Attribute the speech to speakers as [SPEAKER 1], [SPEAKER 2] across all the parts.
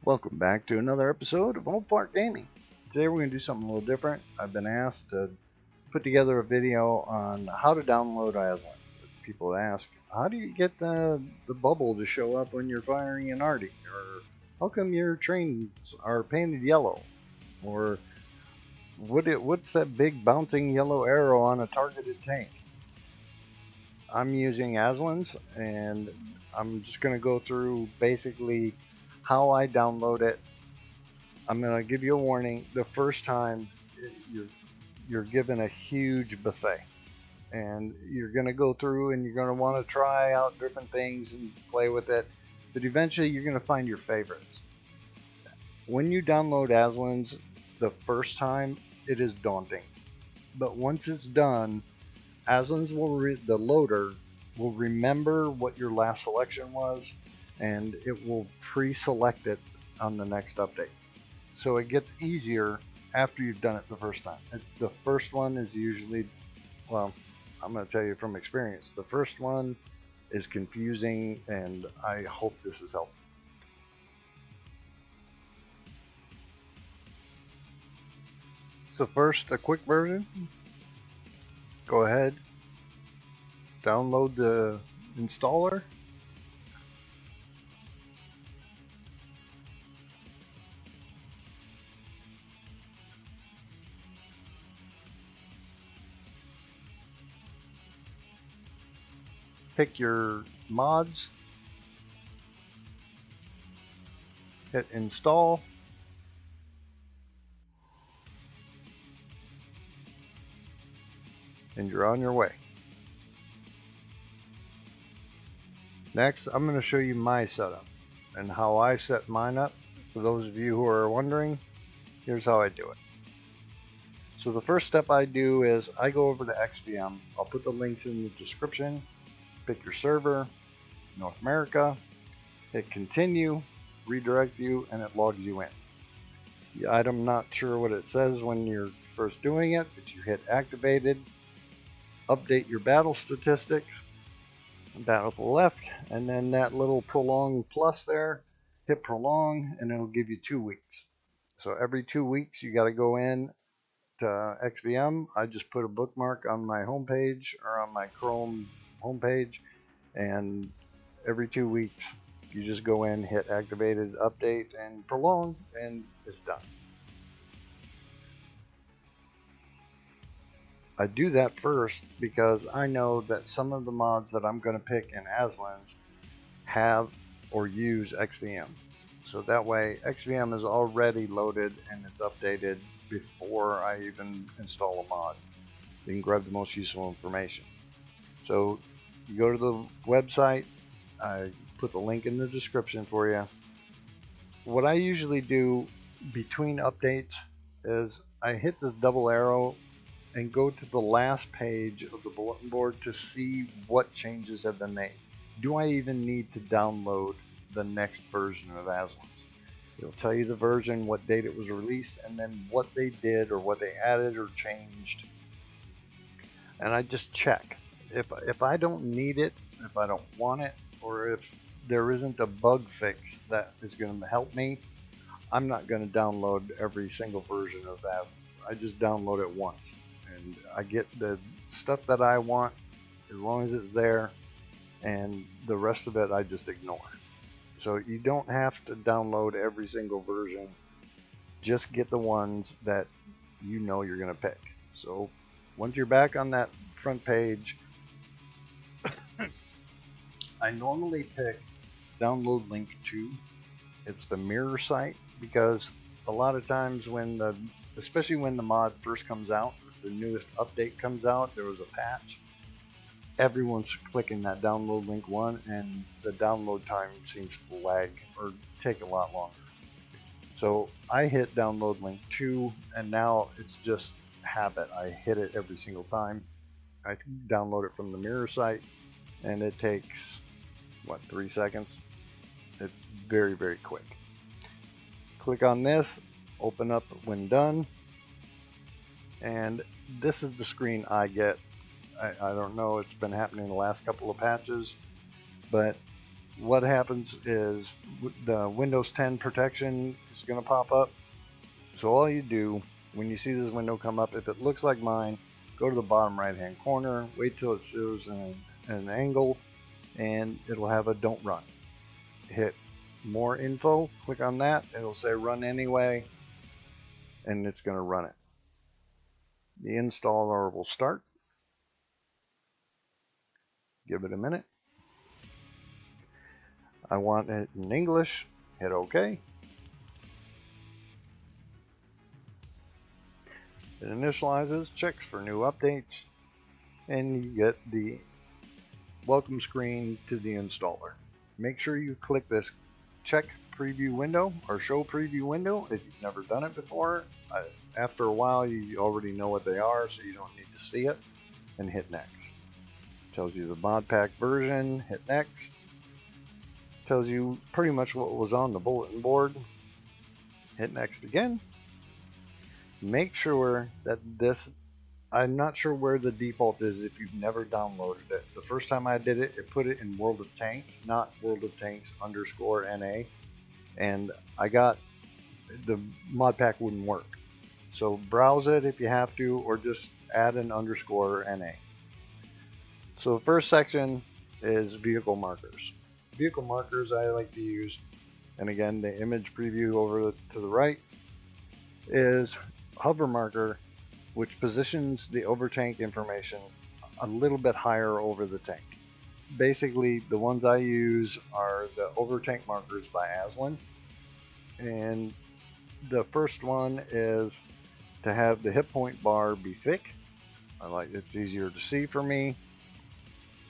[SPEAKER 1] Welcome back to another episode of Modpack Gaming. Today we're going to do something a little different. I've been asked to put together a video on how to download Aslain. People ask, how do you get the bubble to show up when you're firing an Arty? Or how come your trains are painted yellow? Or what's that big bouncing yellow arrow on a targeted tank? I'm using Aslain's, and I'm just going to go through basically how I download it. I'm going to give you a warning. The first time you're given a huge buffet, and you're going to go through and you're going to want to try out different things and play with it, but eventually you're going to find your favorites. When you download Aslain's the first time, it is daunting, but once it's done, Aslain's the loader will remember what your last selection was, and it will pre-select it on the next update. So it gets easier after you've done it the first time. The first one is usually, well, I'm going to tell you from experience, the first one is confusing, and I hope this is helpful. So first, a quick version. Go ahead, download the installer. Pick your mods, hit install, and you're on your way. Next, I'm going to show you my setup and how I set mine up. For those of you who are wondering, here's how I do it. So the first step I do is I go over to XVM. I'll put the links in the description. Pick your server, North America, hit continue, redirect you, and it logs you in. I'm not sure what it says when you're first doing it, but you hit activated, update your battle statistics, battle to the left, and then that little prolong plus there, hit prolong, and it'll give you 2 weeks. So every 2 weeks you got to go in to XVM. I just put a bookmark on my homepage or on my Chrome homepage, and every 2 weeks you just go in, hit activated, update, and prolong, and it's done. I do that first because I know that some of the mods that I'm going to pick in Aslain's have or use XVM. So that way XVM is already loaded and it's updated before I even install a mod. You can grab the most useful information. So you go to the website, I put the link in the description for you. What I usually do between updates is I hit this double arrow and go to the last page of the bulletin board to see what changes have been made. Do I even need to download the next version of Aslain? It'll tell you the version, what date it was released, and then what they did or what they added or changed. And I just check. If I don't need it, if I don't want it, or if there isn't a bug fix that is going to help me, I'm not going to download every single version of Aslain. I just download it once. And I get the stuff that I want as long as it's there, and the rest of it I just ignore. So you don't have to download every single version. Just get the ones that you know you're going to pick. So once you're back on that front page, I normally pick download link 2. It's the mirror site, because a lot of times especially when the mod first comes out, the newest update comes out, there was a patch, everyone's clicking that download link 1, and the download time seems to lag or take a lot longer. So I hit download link 2, and now it's just habit. I hit it every single time. I download it from the mirror site, and it takes 3 seconds. It's very, very quick. Click on this, open up when done, and this is the screen I get. I don't know, it's been happening the last couple of patches, but what happens is the Windows 10 protection is going to pop up. So all you do when you see this window come up, if it looks like mine, go to the bottom right hand corner, wait till it shows an angle, and it'll have a don't run. Hit more info, click on that, it'll say run anyway, and it's going to run it. The installer will start. Give it a minute. I want it in English. Hit OK. It initializes, checks for new updates, and you get the welcome screen to the installer. Make sure you click this check preview window or show preview window if you've never done it before. After a while, you already know what they are, so you don't need to see it, and hit next. Tells you the Modpack version, hit next. Tells you pretty much what was on the bulletin board. Hit next again. Make sure that this, I'm not sure where the default is if you've never downloaded it. The first time I did it, it put it in World of Tanks, not World of Tanks _NA. And I got, the Modpack wouldn't work. So browse it if you have to, or just add an _NA. So the first section is vehicle markers. Vehicle markers I like to use, and again the image preview over to the right, is hover marker, which positions the over tank information a little bit higher over the tank. Basically the ones I use are the over tank markers by Aslain, and the first one is to have the hit point bar be thick. I like it's easier to see for me.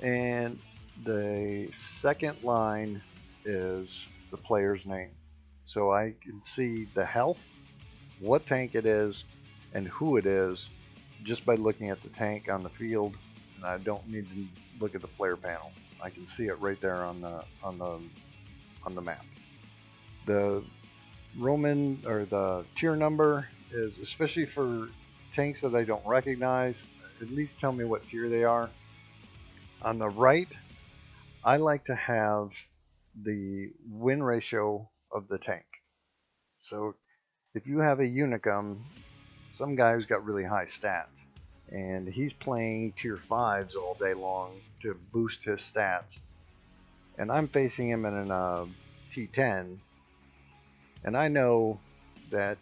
[SPEAKER 1] And the second line is the player's name. So I can see the health, what tank it is, and who it is just by looking at the tank on the field, and I don't need to look at the player panel. I can see it right there on the map. The Roman or the tier number is, especially for tanks that I don't recognize, at least tell me what tier they are. On the right, I like to have the win ratio of the tank. So if you have a Unicum, some guy who's got really high stats, and he's playing tier 5s all day long to boost his stats, and I'm facing him in a T10, and I know that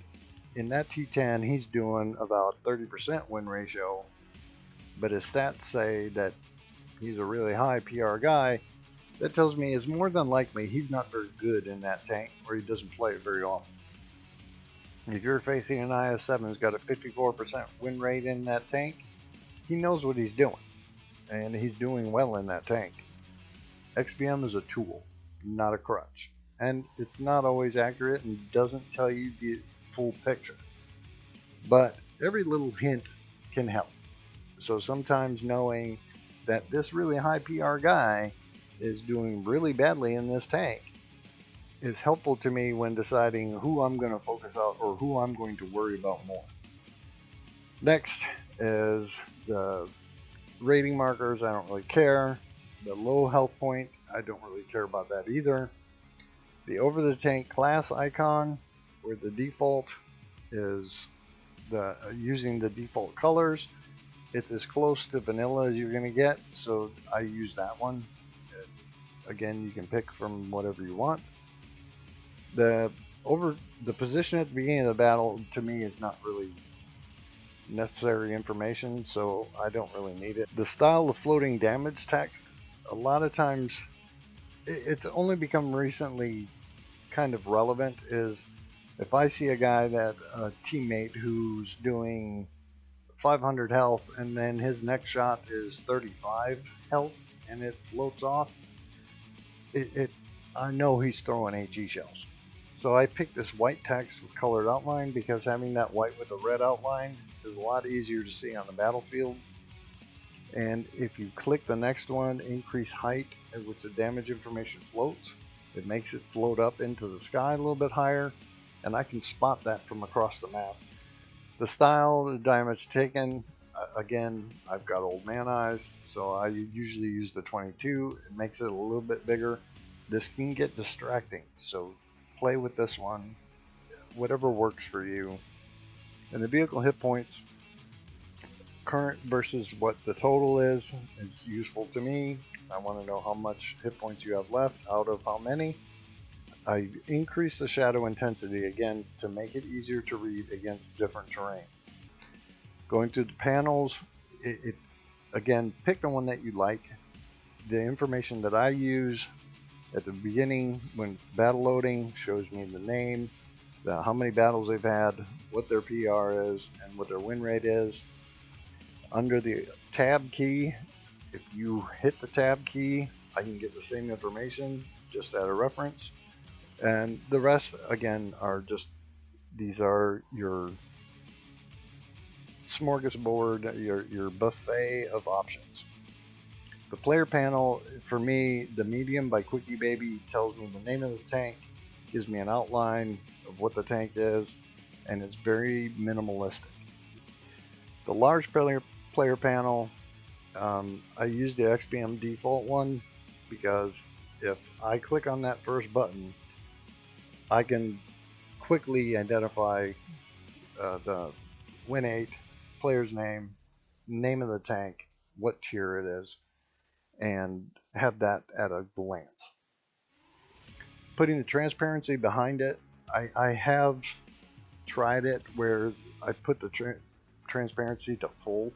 [SPEAKER 1] in that T10 he's doing about 30% win ratio, but his stats say that he's a really high PR guy. That tells me it's more than likely he's not very good in that tank, or he doesn't play it very often. If you're facing an IS-7 who's got a 54% win rate in that tank, he knows what he's doing, and he's doing well in that tank. XVM is a tool, not a crutch, and it's not always accurate and doesn't tell you the full picture. But every little hint can help. So sometimes knowing that this really high PR guy is doing really badly in this tank is helpful to me when deciding who I'm going to focus on or who I'm going to worry about more. Next is the rating markers. I don't really care. The low health point, I don't really care about that either. The over the tank class icon, where the default is using the default colors. It's as close to vanilla as you're going to get, so I use that one. Again, you can pick from whatever you want. The position at the beginning of the battle, to me, is not really necessary information, so I don't really need it. The style of floating damage text, a lot of times, it's only become recently kind of relevant, is if I see a guy a teammate who's doing 500 health and then his next shot is 35 health and it floats off, I know he's throwing HE shells. So I picked this white text with colored outline because having that white with a red outline is a lot easier to see on the battlefield. And if you click the next one, increase height at which the damage information floats, it makes it float up into the sky a little bit higher, and I can spot that from across the map. The style, the damage taken, again, I've got old man eyes, so I usually use the 22. It makes it a little bit bigger. this can get distracting. So play with this one, whatever works for you. And the vehicle hit points, current versus what the total is useful to me. I want to know how much hit points you have left out of how many. I increase the shadow intensity again to make it easier to read against different terrain. Going through the panels, again, pick the one that you like. The information that I use at the beginning when battle loading shows me the name, how many battles they've had, what their PR is, and what their win rate is. Under the tab key, if you hit the tab key, I can get the same information just at a reference. And the rest, again, are just, these are your smorgasbord, your buffet of options. The player panel, for me, the medium by Quickie Baby tells me the name of the tank, gives me an outline of what the tank is, and it's very minimalistic. The large player panel, I use the XBM default one because if I click on that first button, I can quickly identify the win 8, player's name, name of the tank, what tier it is, and have that at a glance. Putting the transparency behind it, I have tried it where I put the transparency to full.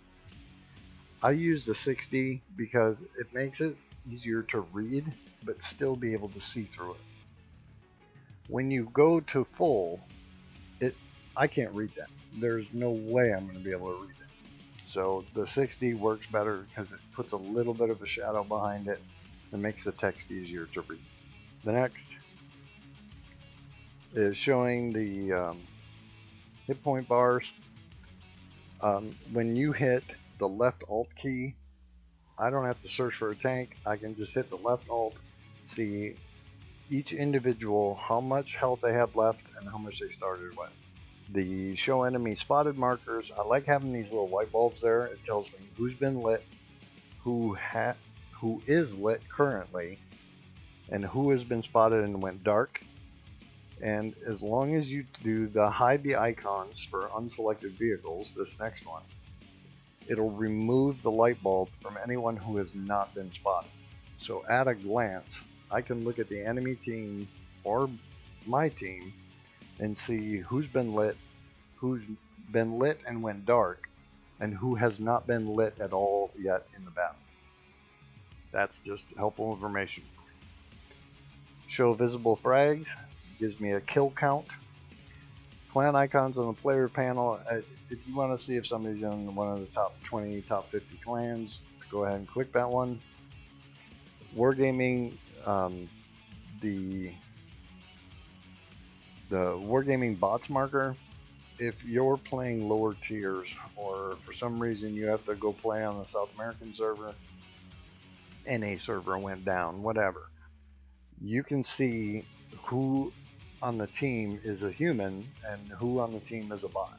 [SPEAKER 1] I use the 60 because it makes it easier to read but still be able to see through it. When you go to full, I can't read that. There's no way I'm going to be able to read it. So the 60 works better because it puts a little bit of a shadow behind it and makes the text easier to read. The next is showing the hit point bars. When you hit the left alt key, I don't have to search for a tank. I can just hit the left alt, see each individual, how much health they have left and how much they started with. The show enemy spotted markers, I like having these little light bulbs there. It tells me who's been lit, who is lit currently, and who has been spotted and went dark. And as long as you do the hide the icons for unselected vehicles, this next one, it'll remove the light bulb from anyone who has not been spotted. So at a glance, I can look at the enemy team or my team and see who's been lit and went dark, and who has not been lit at all yet in the battle. That's just helpful information. Show visible frags gives me a kill count. Clan icons on the player panel. If you want to see if somebody's in one of the top 20, top 50 clans, go ahead and click that one. Wargaming, the Wargaming bots marker. If you're playing lower tiers, or for some reason you have to go play on the South American server, NA server went down, whatever, you can see who on the team is a human and who on the team is a bot.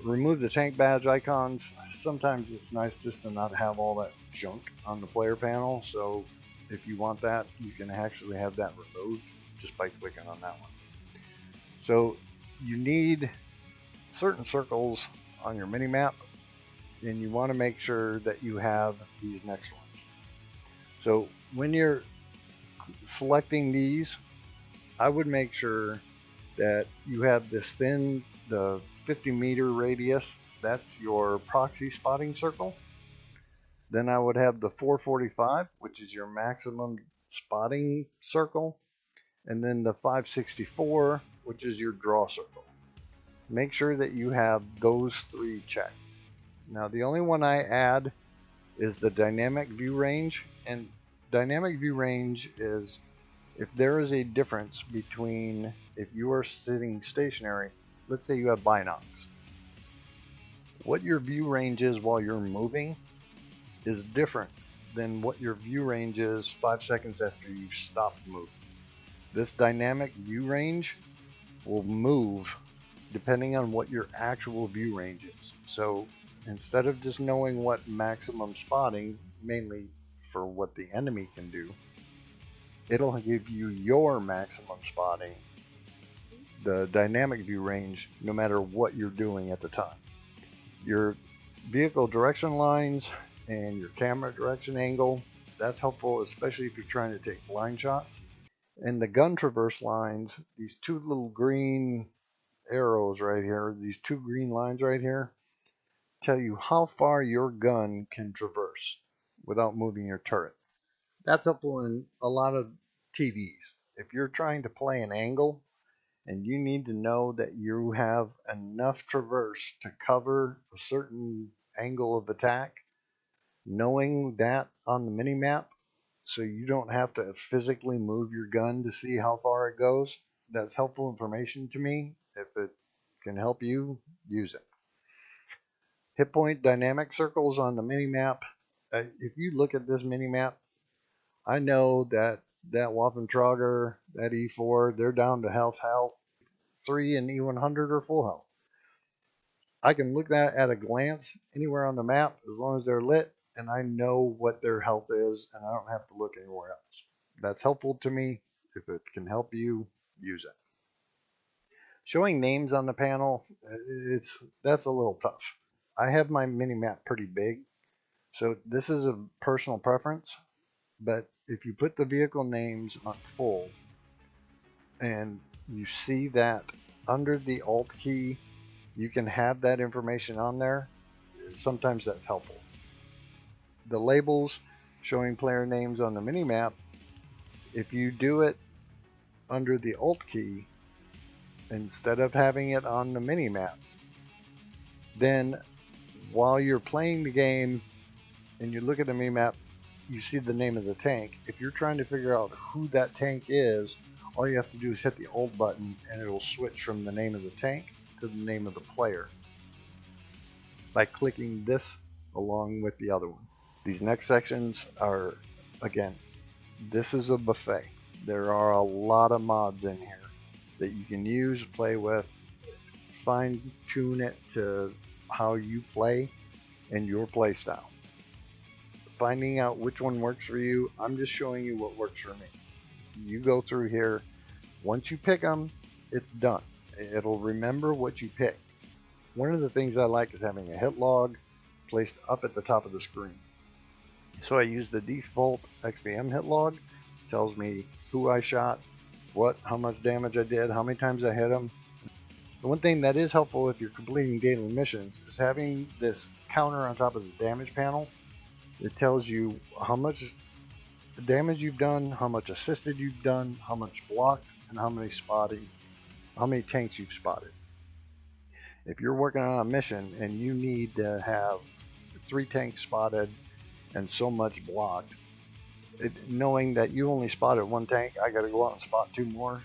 [SPEAKER 1] Remove the tank badge icons. Sometimes it's nice just to not have all that junk on the player panel, so if you want that, you can actually have that removed just by clicking on that one. So you need certain circles on your minimap, and you want to make sure that you have these next ones. So when you're selecting these, I would make sure that you have this thin, the 50-meter radius, that's your proxy spotting circle. Then I would have the 445, which is your maximum spotting circle, and then the 564, which is your draw circle. Make sure that you have those three checked. Now the only one I add is the dynamic view range, and dynamic view range is if there is a difference between if you are sitting stationary, let's say you have binocs, what your view range is while you're moving is different than what your view range is 5 seconds after you stop moving. This dynamic view range will move depending on what your actual view range is. So instead of just knowing what maximum spotting, mainly for what the enemy can do, It'll give you your maximum spotting, the dynamic view range, no matter what you're doing at the time. Your vehicle direction lines and your camera direction angle, that's helpful, especially if you're trying to take blind shots. And the gun traverse lines, these two little green arrows right here, these two green lines right here, tell you how far your gun can traverse without moving your turret. That's helpful in a lot of TVs. If you're trying to play an angle and you need to know that you have enough traverse to cover a certain angle of attack, knowing that on the mini map so you don't have to physically move your gun to see how far it goes, that's helpful information to me. If it can help you, use it. Hit point dynamic circles on the mini map. If you look at this mini map, I know that Waffen Trager, that E4, they're down to health. E3 and E100 are full health. I can look at a glance anywhere on the map as long as they're lit, and I know what their health is, and I don't have to look anywhere else. That's helpful to me. If it can help you, use it. Showing names on the panel, that's a little tough. I have my mini map pretty big, so this is a personal preference. But if you put the vehicle names on full, and you see that under the Alt key, you can have that information on there. Sometimes that's helpful. The labels showing player names on the minimap, if you do it under the Alt key instead of having it on the minimap, then while you're playing the game and you look at the minimap, you see the name of the tank. If you're trying to figure out who that tank is, all you have to do is hit the Alt button and it'll switch from the name of the tank to the name of the player by clicking this along with the other one. These next sections are, again, this is a buffet. There are a lot of mods in here that you can use, play with, fine tune it to how you play and your play style. Finding out which one works for you, I'm just showing you what works for me. You go through here. Once you pick them, it's done. It'll remember what you picked. One of the things I like is having a hit log placed up at the top of the screen. So I use the default XVM hit log. It tells me who I shot, how much damage I did, how many times I hit them. The one thing that is helpful if you're completing daily missions is having this counter on top of the damage panel. It tells you how much damage you've done, how much assisted you've done, how much blocked, and how many tanks you've spotted. If you're working on a mission and you need to have 3 tanks spotted and so much blocked, knowing that you only spotted 1 tank, I got to go out and spot 2 more.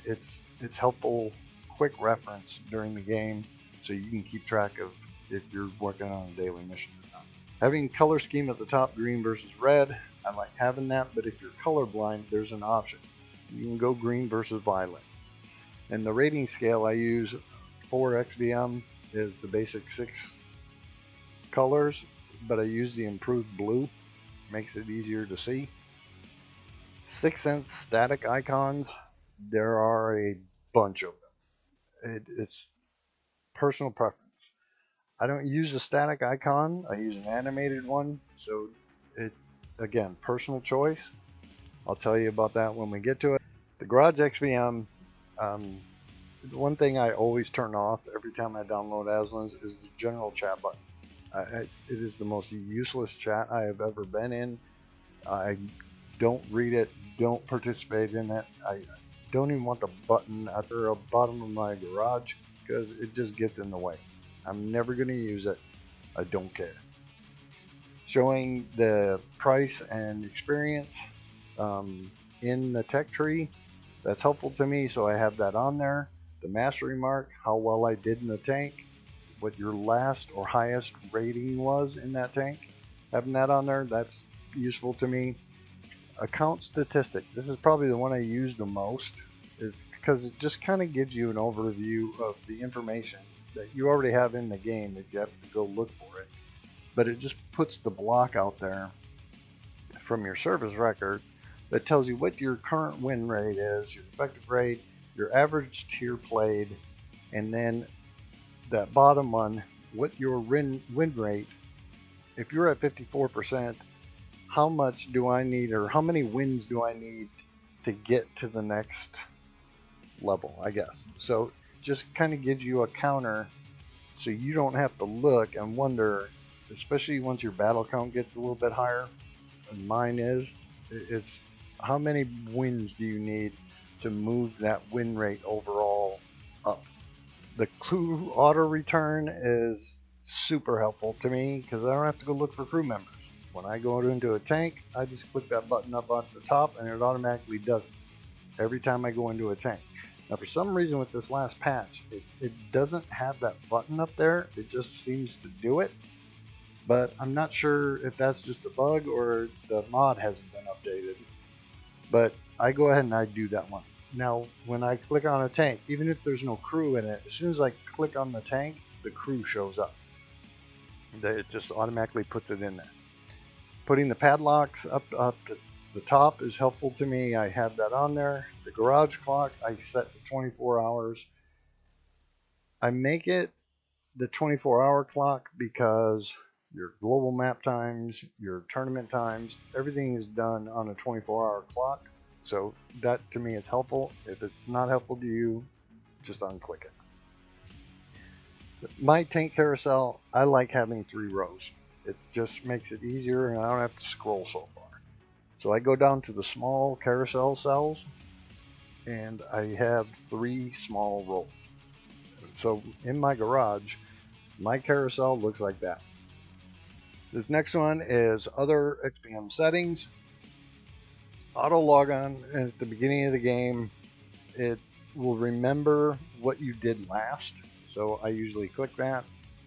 [SPEAKER 1] It's helpful, quick reference during the game, so you can keep track of if you're working on a daily mission or not. Having color scheme at the top, green versus red, I like having that, but if you're colorblind, there's an option. You can go green versus violet. And the rating scale I use for XVM is the basic 6 colors, but I use the improved blue. Makes it easier to see. 6 Sense static icons, there are a bunch of them. It's personal preference. I don't use a static icon, I use an animated one, so again, personal choice. I'll tell you about that when we get to it. The Garage XVM, one thing I always turn off every time I download Aslain is the general chat button. It is the most useless chat I have ever been in. I don't read it, don't participate in it. I don't even want the button at the bottom of my garage because it just gets in the way. I'm never going to use it. I don't care. Showing the price and experience in the tech tree, that's helpful to me, so I have that on there. The mastery mark, how well I did in the tank, what your last or highest rating was in that tank, having that on there, that's useful to me. Account statistic, this is probably the one I use the most, is because it just kind of gives you an overview of the information that you already have in the game if you have to go look for it. But it just puts the block out there from your service record that tells you what your current win rate is, your effective rate, your average tier played, and then that bottom one, what your win rate. If you're at 54%, how much do I need, or how many wins do I need to get to the next level, I guess. So just kind of gives you a counter so you don't have to look and wonder, especially once your battle count gets a little bit higher, and mine is, it's how many wins do you need to move that win rate overall up. The crew auto return is super helpful to me because I don't have to go look for crew members. When I go into a tank, I just click that button up on the top and it automatically does it every time I go into a tank. Now, for some reason with this last patch, it doesn't have that button up there. It just seems to do it. But I'm not sure if that's just a bug or the mod hasn't been updated. But I go ahead and I do that one. Now, when I click on a tank, even if there's no crew in it, as soon as I click on the tank, the crew shows up. It just automatically puts it in there. Putting the padlocks up to the top is helpful to me. I have that on there. The garage clock I set to 24 hours. I make it the 24-hour clock because your global map times, your tournament times, everything is done on a 24-hour clock. So that to me is helpful. If it's not helpful to you, just unclick it. My tank carousel, I like having 3 rows. It just makes it easier and I don't have to scroll so far. So I go down to the small carousel cells and I have 3 small rows. So in my garage, my carousel looks like that. This next one is other XPM settings. Auto log on at the beginning of the game. It will remember what you did last. So I usually click that.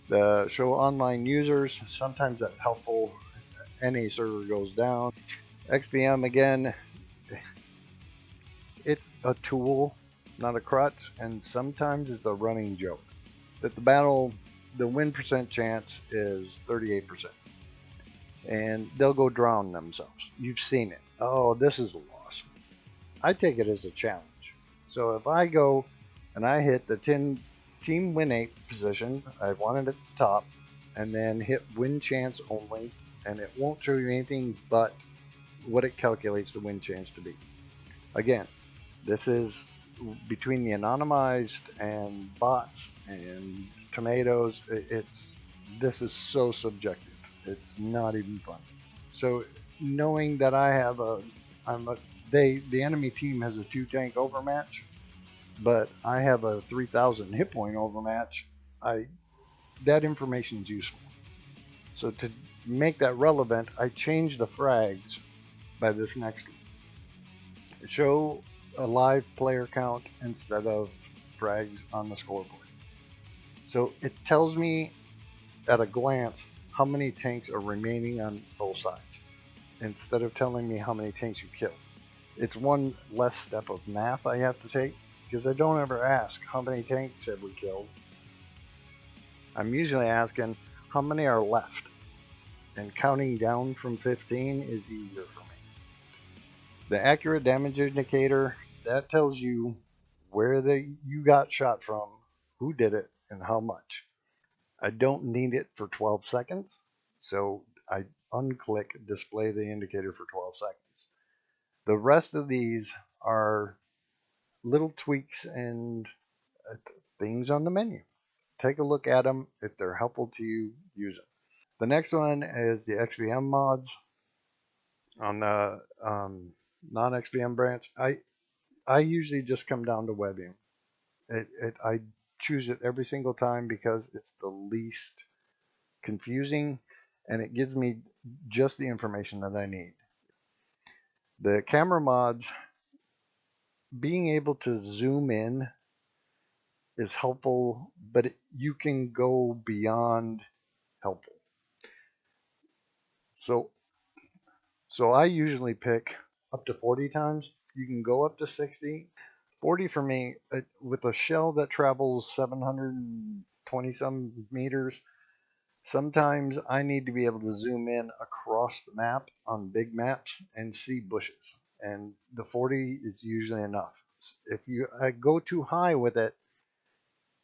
[SPEAKER 1] The show online users, sometimes that's helpful. Any server goes down. XPM again, it's a tool, not a crutch, and sometimes it's a running joke. That the battle, the win percent chance is 38%. And they'll go drown themselves. You've seen it. Oh, this is a loss. I take it as a challenge. So if I go and I hit the team win 8 position, I want it at the top, and then hit win chance only, and it won't show you anything but what it calculates the win chance to be. Again, this is between the anonymized and bots and tomatoes. This is so subjective. It's not even fun. So knowing that I have the enemy team has a 2 tank overmatch, but I have a 3,000 hit point overmatch, that information is useful. So to make that relevant, I changed the frags by this next one. Show a live player count instead of frags on the scoreboard. So it tells me at a glance how many tanks are remaining on both sides instead of telling me how many tanks you killed. It's one less step of math I have to take because I don't ever ask how many tanks have we killed. I'm usually asking how many are left, and counting down from 15 is easier for me. The accurate damage indicator, that tells you where you got shot from, who did it, and how much. I don't need it for 12 seconds, so I unclick display the indicator for 12 seconds. The rest of these are little tweaks and things on the menu. Take a look at them. If they're helpful to you, use them. The next one is the XPM mods on the non-XPM branch. I usually just come down to webbing. I choose it every single time because it's the least confusing and it gives me just the information that I need. The camera mods, being able to zoom in is helpful, but you can go beyond helpful. So I usually pick up to 40 times. You can go up to 60. 40 for me, with a shell that travels 720 some meters, sometimes I need to be able to zoom in across the map on big maps and see bushes. and the 40 is usually enough. If I go too high with it,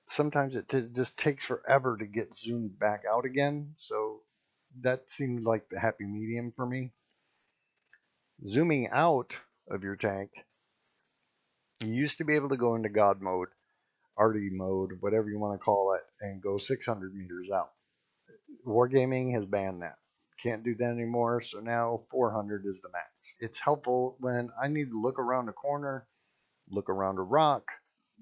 [SPEAKER 1] sometimes it just takes forever to get zoomed back out again. So that seems like the happy medium for me. Zooming out of your tank, you used to be able to go into God mode, Arty mode, whatever you want to call it, and go 600 meters out. Wargaming has banned that. Can't do that anymore, so now 400 is the max. It's helpful when I need to look around a corner, look around a rock,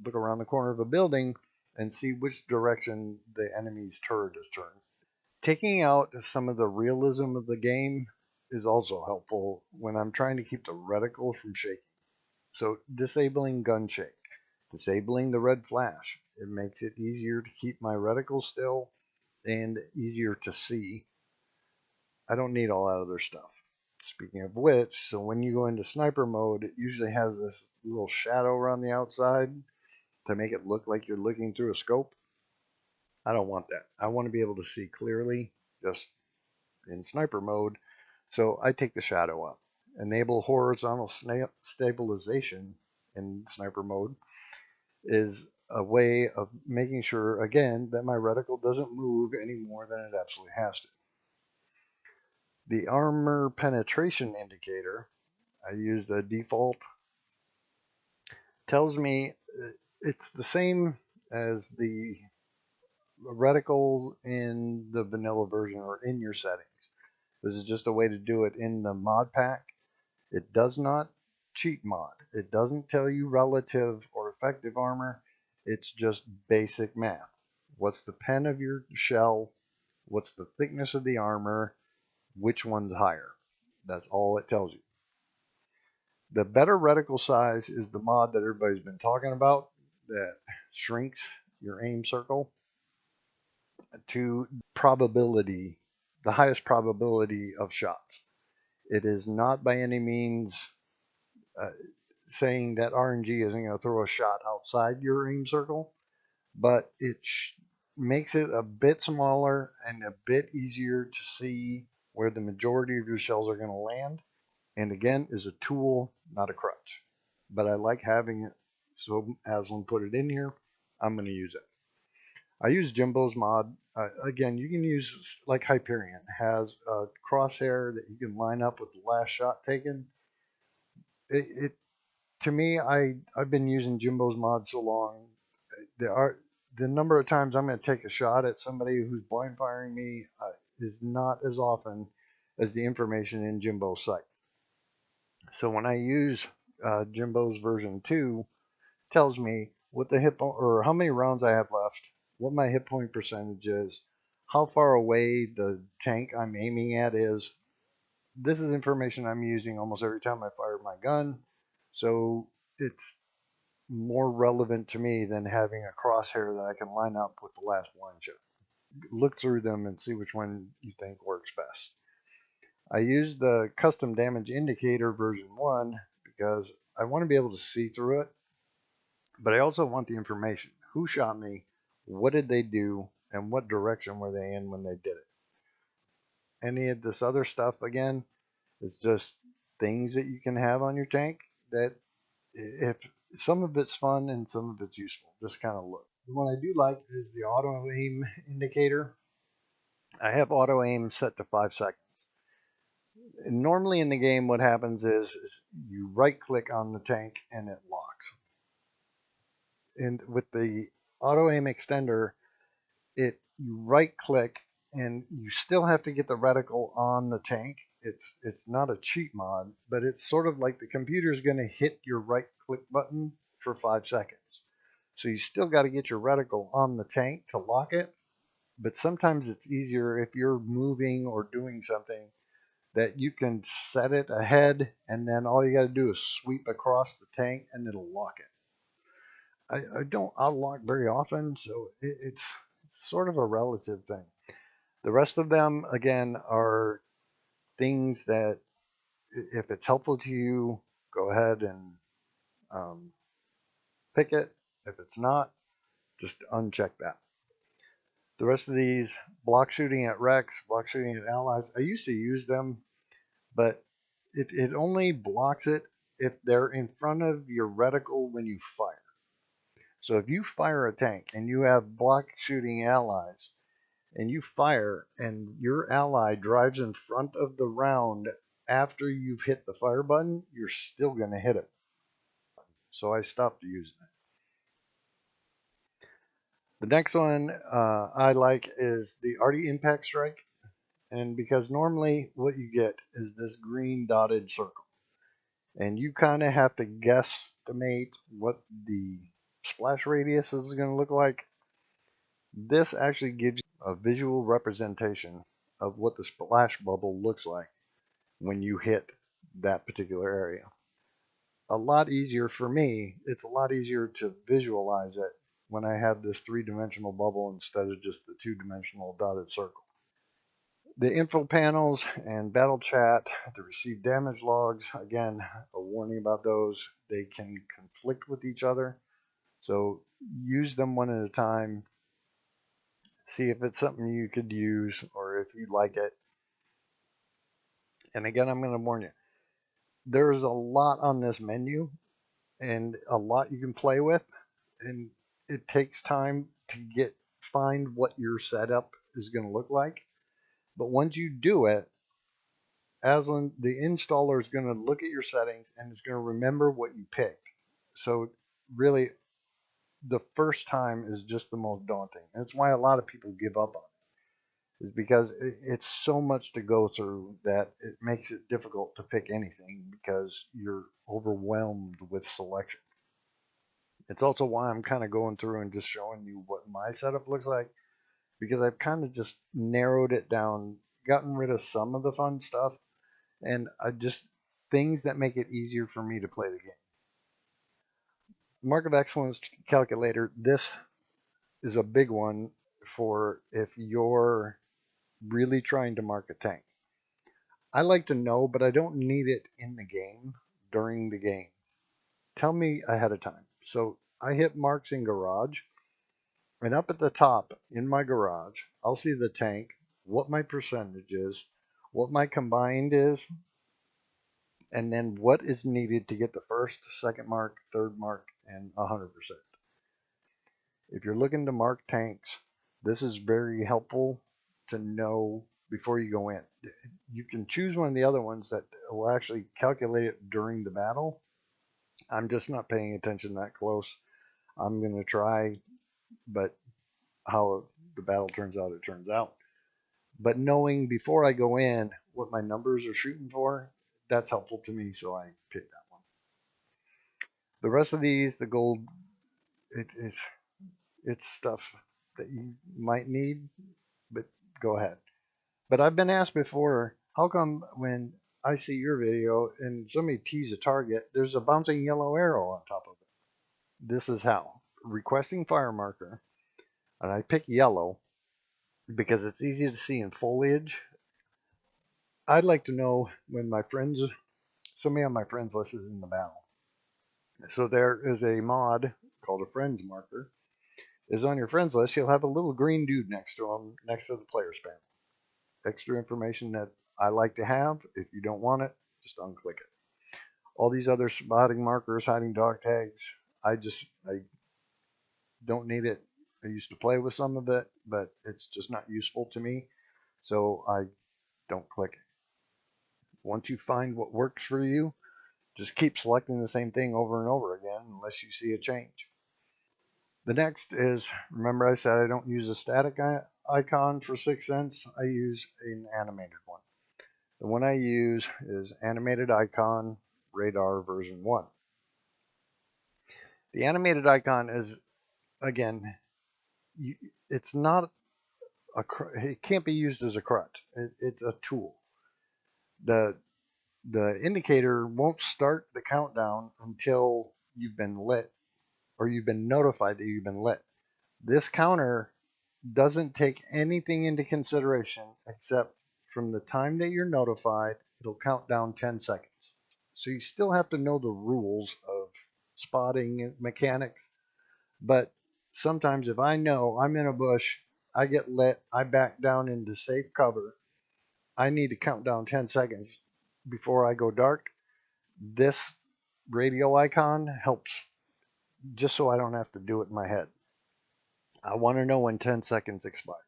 [SPEAKER 1] look around the corner of a building, and see which direction the enemy's turret is turned. Taking out some of the realism of the game is also helpful when I'm trying to keep the reticle from shaking. So disabling gun shake, disabling the red flash, it makes it easier to keep my reticle still and easier to see. I don't need all that other stuff. Speaking of which, so when you go into sniper mode, it usually has this little shadow around the outside to make it look like you're looking through a scope. I don't want that. I want to be able to see clearly just in sniper mode, so I take the shadow out. Enable horizontal stabilization in sniper mode is a way of making sure, again, that my reticle doesn't move any more than it absolutely has to. The armor penetration indicator, I use the default, tells me it's the same as the reticle in the vanilla version or in your settings. This is just a way to do it in the mod pack. It does not cheat mod. It doesn't tell you relative or effective armor. It's just basic math. What's the pen of your shell? What's the thickness of the armor? Which one's higher? That's all it tells you. The better reticle size is the mod that everybody's been talking about that shrinks your aim circle to probability, the highest probability of shots. It is not by any means saying that RNG isn't going to throw a shot outside your aim circle, but it makes it a bit smaller and a bit easier to see where the majority of your shells are going to land. And again, is a tool, not a crutch. But I like having it, so Aslain put it in here. I'm going to use it. I use Jimbo's mod. Again, you can use, like Hyperion, has a crosshair that you can line up with the last shot taken. It to me, I've been using Jimbo's mod so long. The number of times I'm going to take a shot at somebody who's blind firing me is not as often as the information in Jimbo's site. So when I use Jimbo's version 2, tells me what the hit or how many rounds I have left, what my hit point percentage is, how far away the tank I'm aiming at is. This is information I'm using almost every time I fire my gun, so it's more relevant to me than having a crosshair that I can line up with the last blind shot. Look through them and see which one you think works best. I use the custom damage indicator version 1 because I want to be able to see through it, but I also want the information. Who shot me? What did they do? And what direction were they in when they did it? Any of this other stuff, again, is just things that you can have on your tank that if some of it's fun and some of it's useful, just kind of look. The one I do like is the auto aim indicator. I have auto aim set to 5 seconds. And normally in the game, what happens is you right click on the tank and it locks. And with the AutoAim Extender, you right click and you still have to get the reticle on the tank. It's not a cheat mod, but it's sort of like the computer is going to hit your right click button for 5 seconds. So you still got to get your reticle on the tank to lock it. But sometimes it's easier if you're moving or doing something that you can set it ahead, and then all you got to do is sweep across the tank and it'll lock it. I don't unlock very often, so it's sort of a relative thing. The rest of them, again, are things that if it's helpful to you, go ahead and pick it. If it's not, just uncheck that. The rest of these, block shooting at Rex, block shooting at allies, I used to use them, but it only blocks it if they're in front of your reticle when you fire. So if you fire a tank and you have block shooting allies and you fire and your ally drives in front of the round after you've hit the fire button, you're still going to hit it. So I stopped using it. The next one I like is the Arty Impact Strike. And because normally what you get is this green dotted circle. And you kind of have to guesstimate what the splash radius is going to look like. This actually gives you a visual representation of what the splash bubble looks like when you hit that particular area. A lot easier for me, it's a lot easier to visualize it when I have this three-dimensional bubble instead of just the two-dimensional dotted circle. The info panels and battle chat, the received damage logs, again, a warning about those. They can conflict with each other. So use them one at a time. See if it's something you could use or if you like it. And again, I'm going to warn you, there's a lot on this menu and a lot you can play with. And it takes time to find what your setup is going to look like. But once you do it, Aslain, the installer is going to look at your settings and is going to remember what you picked. So really, the first time is just the most daunting. That's why a lot of people give up on it, is because it's so much to go through that it makes it difficult to pick anything because you're overwhelmed with selection. It's also why I'm kind of going through and just showing you what my setup looks like, because I've kind of just narrowed it down, gotten rid of some of the fun stuff, and I just things that make it easier for me to play the game. Mark of Excellence calculator. This is a big one for if you're really trying to mark a tank. I like to know, but I don't need it in the game during the game. Tell me ahead of time. So I hit marks in garage, and up at the top in my garage, I'll see the tank, what my percentage is, what my combined is, and then what is needed to get the first, second mark, third mark, and 100%. If you're looking to mark tanks, this is very helpful to know before you go in. You can choose one of the other ones that will actually calculate it during the battle. I'm just not paying attention that close. I'm going to try, but how the battle turns out, it turns out. But knowing before I go in what my numbers are shooting for, that's helpful to me, so I pick that one. The rest of these, the gold, it's stuff that you might need, but go ahead. But I've been asked before, how come when I see your video and somebody tees a target, there's a bouncing yellow arrow on top of it? This is how. Requesting fire marker, and I pick yellow because it's easy to see in foliage. I'd like to know when somebody on my friends list is in the battle. So there is a mod called a friends marker. Is on your friends list, you'll have a little green dude next to him, next to the player's panel. Extra information that I like to have. If you don't want it, just unclick it. All these other spotting markers, hiding dog tags, I don't need it. I used to play with some of it, but it's just not useful to me, so I don't click it. Once you find what works for you, just keep selecting the same thing over and over again unless you see a change. The next is, remember I said I don't use a static icon for 6 cents. I use an animated one. The one I use is animated icon radar version 1. The animated icon is, again, it's not it can't be used as a crutch. It's a tool. The indicator won't start the countdown until you've been lit or you've been notified that you've been lit. This counter doesn't take anything into consideration except from the time that you're notified, it'll count down 10 seconds. So you still have to know the rules of spotting mechanics. But sometimes if I know I'm in a bush, I get lit, I back down into safe cover, I need to count down 10 seconds before I go dark. This radial icon helps just so I don't have to do it in my head. I want to know when 10 seconds expires.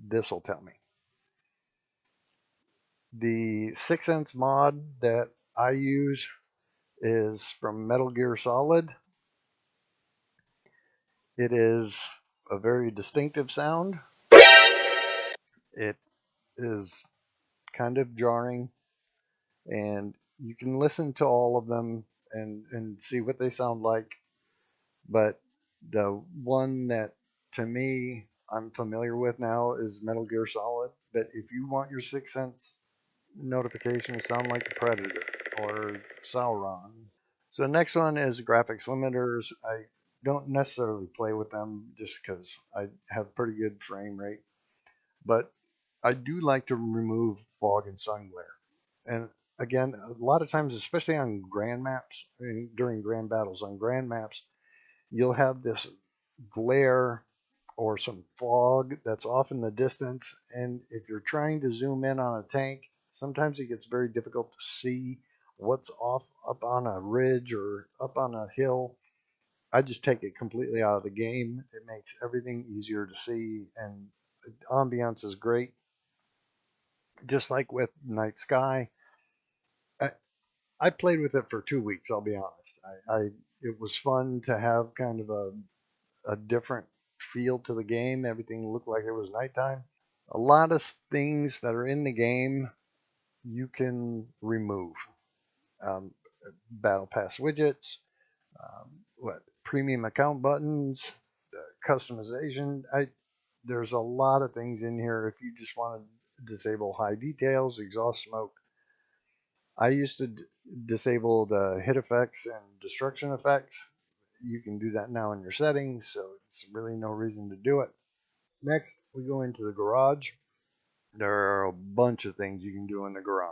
[SPEAKER 1] This will tell me. The 6 cents mod that I use is from Metal Gear Solid. It is a very distinctive sound. It is kind of jarring, and you can listen to all of them and see what they sound like. But the one that to me I'm familiar with now is Metal Gear Solid. But if you want your 6 Sense notification to sound like the Predator or Sauron. So the next one is graphics limiters. I don't necessarily play with them just because I have pretty good frame rate. But I do like to remove fog and sun glare. And again, a lot of times, especially on grand maps, during grand battles on grand maps, you'll have this glare or some fog that's off in the distance. And if you're trying to zoom in on a tank, sometimes it gets very difficult to see what's off up on a ridge or up on a hill. I just take it completely out of the game. It makes everything easier to see, and the ambiance is great. Just like with Night Sky, I, I played with it for 2 weeks. I'll be honest. It was fun to have kind of a different feel to the game. Everything looked like it was nighttime. A lot of things that are in the game you can remove. Um, Battle Pass widgets, what premium account buttons, customization. There's a lot of things in here. If you just want to disable high details, exhaust smoke. I used to disable the hit effects and destruction effects. You can do that now in your settings, so it's really no reason to do it. Next, we go into the garage. There are a bunch of things you can do in the garage.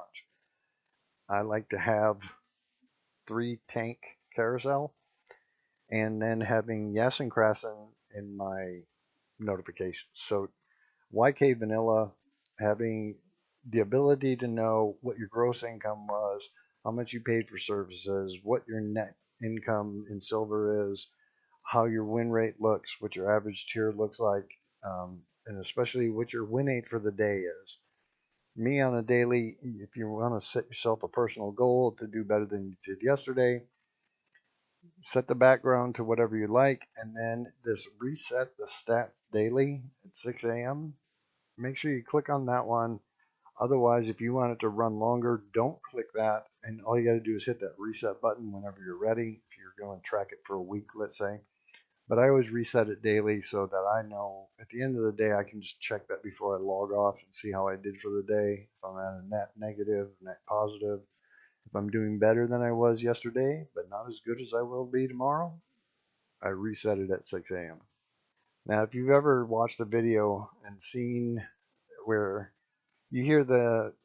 [SPEAKER 1] I like to have 3 tank carousel and then having Yassen Krassen in my notifications. So YK Vanilla, having the ability to know what your gross income was, how much you paid for services, what your net income in silver is, how your win rate looks, what your average tier looks like, and especially what your win rate for the day is. Me on a daily, if you want to set yourself a personal goal to do better than you did yesterday, set the background to whatever you like, and then this reset the stats daily at 6 a.m. Make sure you click on that one. Otherwise, if you want it to run longer, don't click that. And all you got to do is hit that reset button whenever you're ready. If you're going to track it for a week, let's say. But I always reset it daily so that I know at the end of the day, I can just check that before I log off and see how I did for the day. If I'm at a net negative, net positive, if I'm doing better than I was yesterday, but not as good as I will be tomorrow, I reset it at 6 a.m. Now, if you've ever watched a video and seen where you hear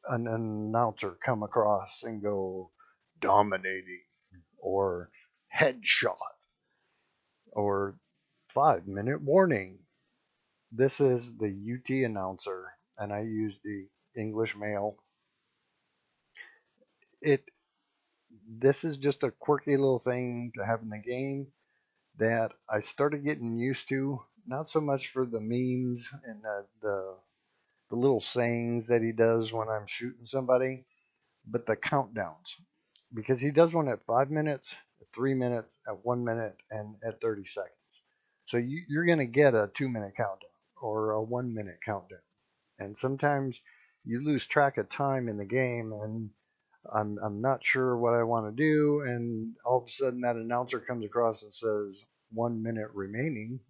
[SPEAKER 1] an announcer come across and go dominating or headshot or 5-minute warning, this is the UT announcer, and I use the English Mail. It This is just a quirky little thing to have in the game that I started getting used to. Not so much for the memes and the little sayings that he does when I'm shooting somebody, but the countdowns, because he does one at 5 minutes, at 3 minutes, at 1 minute, and at 30 seconds. So you're going to get a 2 minute countdown or a 1 minute countdown. And sometimes you lose track of time in the game, and I'm not sure what I want to do. And all of a sudden, that announcer comes across and says 1 minute remaining.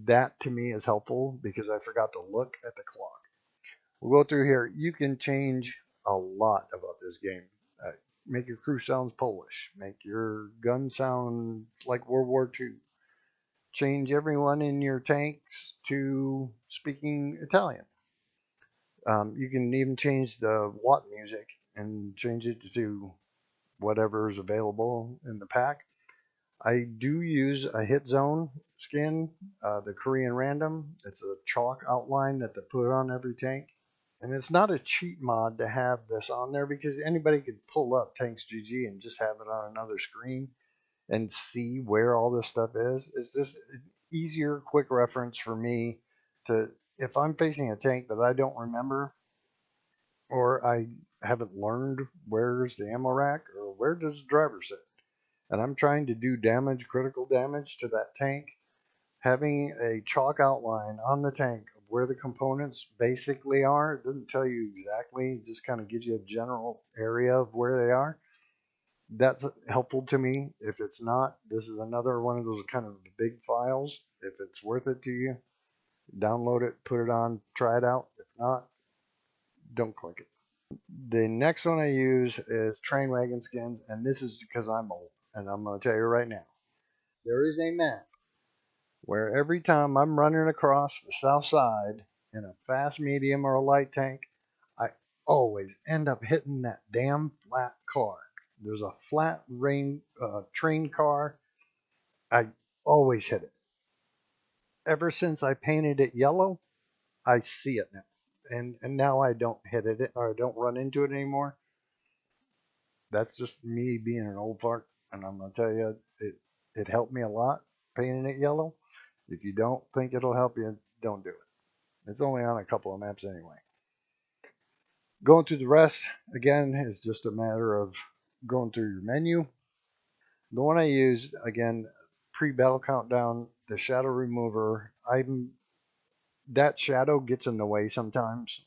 [SPEAKER 1] That to me is helpful because I forgot to look at the clock. We'll go through here. You can change a lot about this game. Make your crew sounds Polish. Make your gun sound like World War II. Change everyone in your tanks to speaking Italian. You can even change the WOT music and change it to whatever is available in the pack. I do use a Hitzone Skin, the Korean random. It's a chalk outline that they put on every tank. And it's not a cheat mod to have this on there because anybody could pull up Tanks GG and just have it on another screen and see where all this stuff is. It's just an easier, quick reference for me to, if I'm facing a tank that I don't remember or I haven't learned where's the ammo rack or where does the driver sit, and I'm trying to do damage, critical damage to that tank, having a chalk outline on the tank of where the components basically are, it doesn't tell you exactly, it just kind of gives you a general area of where they are. That's helpful to me. If it's not, this is another one of those kind of big files. If it's worth it to you, download it, put it on, try it out. If not, don't click it. The next one I use is Train Wagon Skins, and this is because I'm old, and I'm going to tell you right now. There is a map where every time I'm running across the south side in a fast, medium, or a light tank, I always end up hitting that damn flat car. There's a flat train car. I always hit it. Ever since I painted it yellow, I see it now. And now I don't hit it or I don't run into it anymore. That's just me being an old fart. And I'm going to tell you, it helped me a lot painting it yellow. If you don't think it'll help you, don't do it. It's only on a couple of maps anyway. Going through the rest, again, is just a matter of going through your menu. The one I use, again, pre-battle countdown, the shadow remover. That shadow gets in the way sometimes,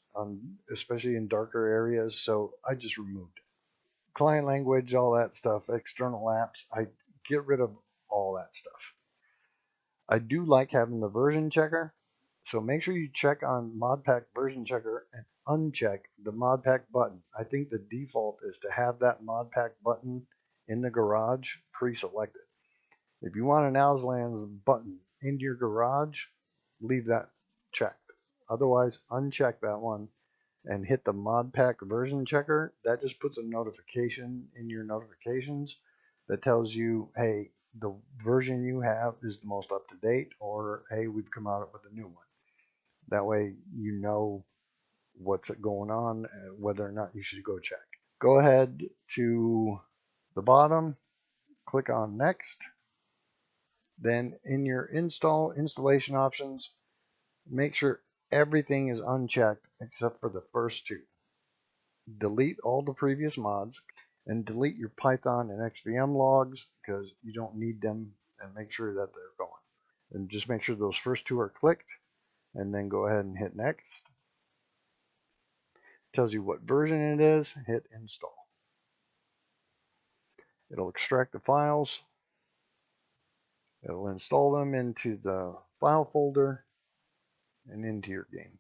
[SPEAKER 1] especially in darker areas, so I just removed it. Client language, all that stuff, external apps, I get rid of all that stuff. I do like having the version checker, so make sure you check on Modpack version checker and uncheck the Modpack button. I think the default is to have that Modpack button in the garage pre-selected. If you want an Aslain button into your garage, leave that checked. Otherwise, uncheck that one and hit the Modpack version checker. That just puts a notification in your notifications that tells you, hey, the version you have is the most up to date, or hey, we've come out with a new one. That way you know what's going on, whether or not you should go check. Go ahead to the bottom, click on next. Then in your installation options, make sure everything is unchecked except for the first two. Delete all the previous mods and delete your Python and XVM logs because you don't need them, and make sure that they're going. And just make sure those first two are clicked and then go ahead and hit next. Tells you what version it is, hit install. It'll extract the files. It'll install them into the file folder and into your game.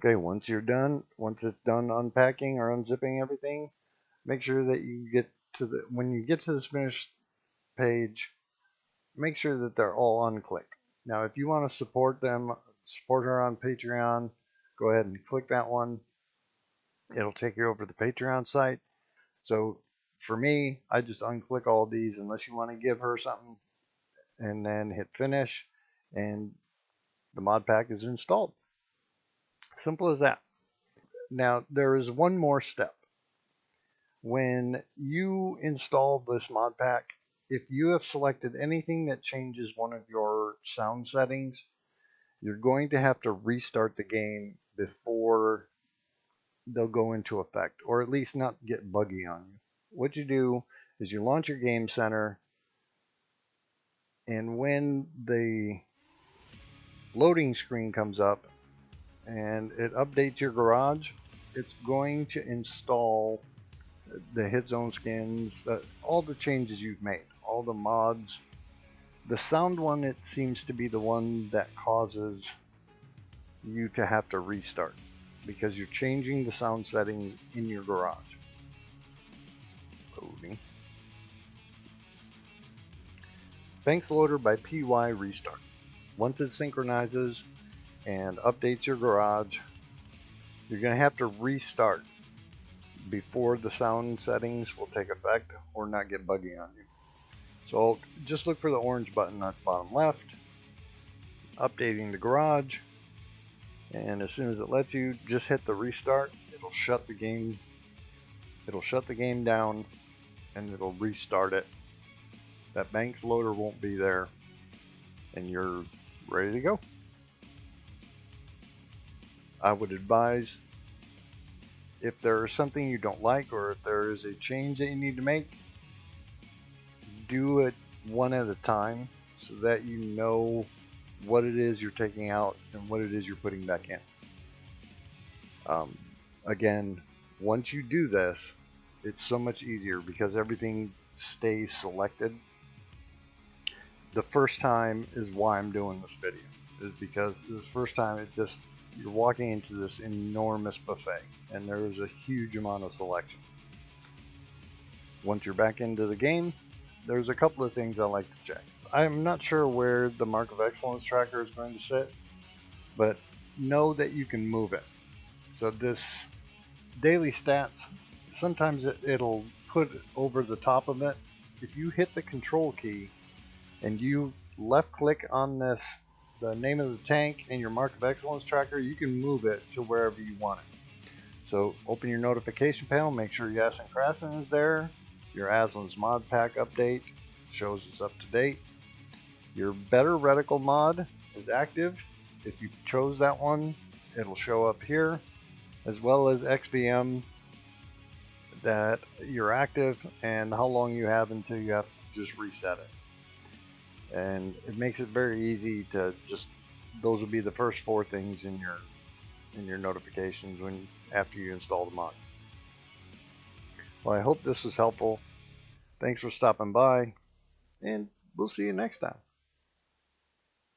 [SPEAKER 1] Okay, once it's done unpacking or unzipping everything, make sure that you get to when you get to this finished page, make sure that they're all unclicked. Now, if you want to support her on Patreon, go ahead and click that one. It'll take you over to the Patreon site. So for me, I just unclick all these unless you want to give her something, and then hit finish, and the mod pack is installed. Simple as that. Now, there is one more step. When you install this mod pack, if you have selected anything that changes one of your sound settings, you're going to have to restart the game before they'll go into effect, or at least not get buggy on you. What you do is you launch your game center, and when the loading screen comes up and it updates your garage, it's going to install the Hitzone skins, all the changes you've made, all the mods. The sound one, it seems to be the one that causes you to have to restart because you're changing the sound setting in your garage. Loading. Banks Loader by PY Restart. Once it synchronizes and updates your garage, you're going to have to restart before the sound settings will take effect or not get buggy on you. So just look for the orange button at the bottom left, updating the garage, and as soon as it lets you, just hit the restart. It'll shut the game down and it'll restart it. That Banks loader won't be there and you're ready to go. I would advise, if there is something you don't like or if there is a change that you need to make, do it one at a time so that you know what it is you're taking out and what it is you're putting back in. Again, once you do this, it's so much easier because everything stays selected. The first time is why I'm doing this video, is because this first time you're walking into this enormous buffet and there's a huge amount of selection. Once you're back into the game, there's a couple of things I like to check. I'm not sure where the Mark of Excellence tracker is going to sit, but know that you can move it. So this daily stats, sometimes it'll put it over the top of it. If you hit the control key and you left click on this, the name of the tank and your Mark of Excellence tracker, you can move it to wherever you want it. So open your notification panel, make sure Yassen Krassen is there. Your Aslain's Modpack update shows it's up to date. Your Better Reticle Mod is active. If you chose that one, it'll show up here, as well as XVM, that you're active and how long you have until you have to just reset it. And it makes it very easy to just, those will be the first 4 things in your notifications after you install the mod. Well, I hope this was helpful. Thanks for stopping by, and we'll see you next time.